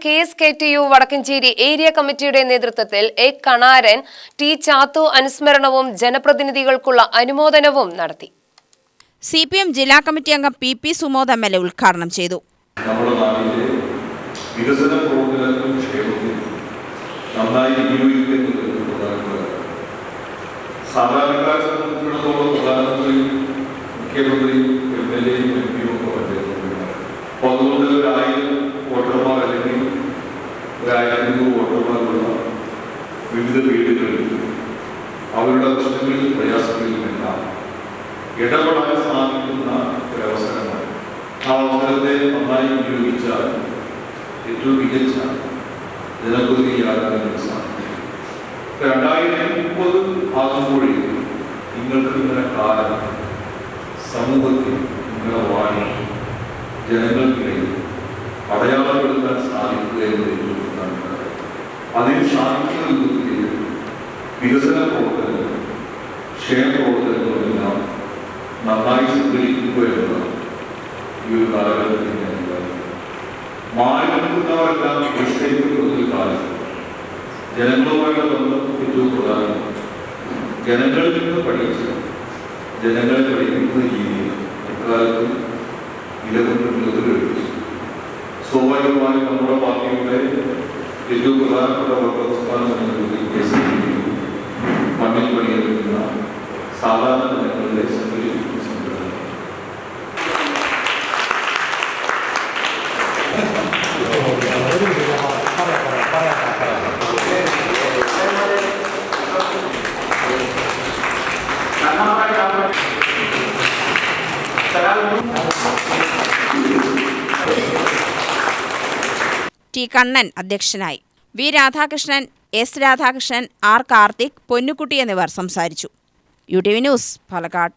KSKTU Vadakkanchery area കമ്മിറ്റിയുടെ നേതൃത്വത്തിൽ A Kanaran T Chathu അനുസ്മരണവും ജനപ്രതിനിധികൾക്കുള്ള അനുമോദനവും നടത്തി. CPM ജില്ലാ കമ്മിറ്റി അംഗം PP സുമോദ് MLA ഉദ്ഘാടനം ചെയ്തു. വിവിധ വീടുകളിൽ അവരുടെ പ്രശ്നങ്ങളിൽ പ്രയാസങ്ങളിൽ നിന്നെല്ലാം ഇടപെടാൻ സാധിക്കുന്ന ഒരവസരമാണ്. ആ അവസരത്തെ നന്നായി ഉപയോഗിച്ചാൽ ഏറ്റവും മികച്ച ജനപ്രതിനിധിയാകാൻ സാധിക്കും. 2030 ആകുമ്പോഴേ നിങ്ങൾക്ക് നിങ്ങളുടെ കാലം സമൂഹത്തിൽ നിങ്ങളുടെ വാണി ജനങ്ങൾക്കിടയിൽ അടയാളപ്പെടുത്താൻ സാധിക്കുക എന്നത് ഏറ്റവും പ്രധാനപ്പെട്ട കാര്യം. അതിന് സാധിക്കുന്ന വിധത്തിൽ വികസന പ്രവർത്തനങ്ങൾ ക്ഷേമ പ്രവർത്തനങ്ങളെല്ലാം നന്നായി സംഘടിപ്പിക്കുക എന്നതാണ് ഈ ഒരു കാലഘട്ടത്തിൽ ഞാൻ മാറി നിൽക്കുന്നവരെല്ലാം ബഹിഷ്കരിക്കപ്പെടുന്ന കാലത്ത് ജനങ്ങളുമായുള്ള ബന്ധം ഏറ്റവും പ്രധാനമാണ്. ജനങ്ങളിൽ നിന്ന് പഠിച്ച് ജനങ്ങളെ പഠിപ്പിക്കുന്ന രീതിയിൽ എക്കാലത്ത് നിലകൊണ്ടിട്ടുള്ളത് സ്വാഭാവികമായി നമ്മുടെ പാർട്ടിയുടെ ഏറ്റവും പ്രധാനപ്പെട്ട പ്രസ്ഥാനം മണ്ണിൽ പണിയെടുക്കുന്ന സാധാരണ ജനങ്ങളുടെ സംഘടിപ്പിക്കുന്ന സംഘടന. ടി കണ്ണൻ അധ്യക്ഷനായി. V Radhakrishnan, S Radhakrishnan, R Karthik, Ponnukutty എന്നിവർ സംസാരിച്ചു. UTV news, Palakkad.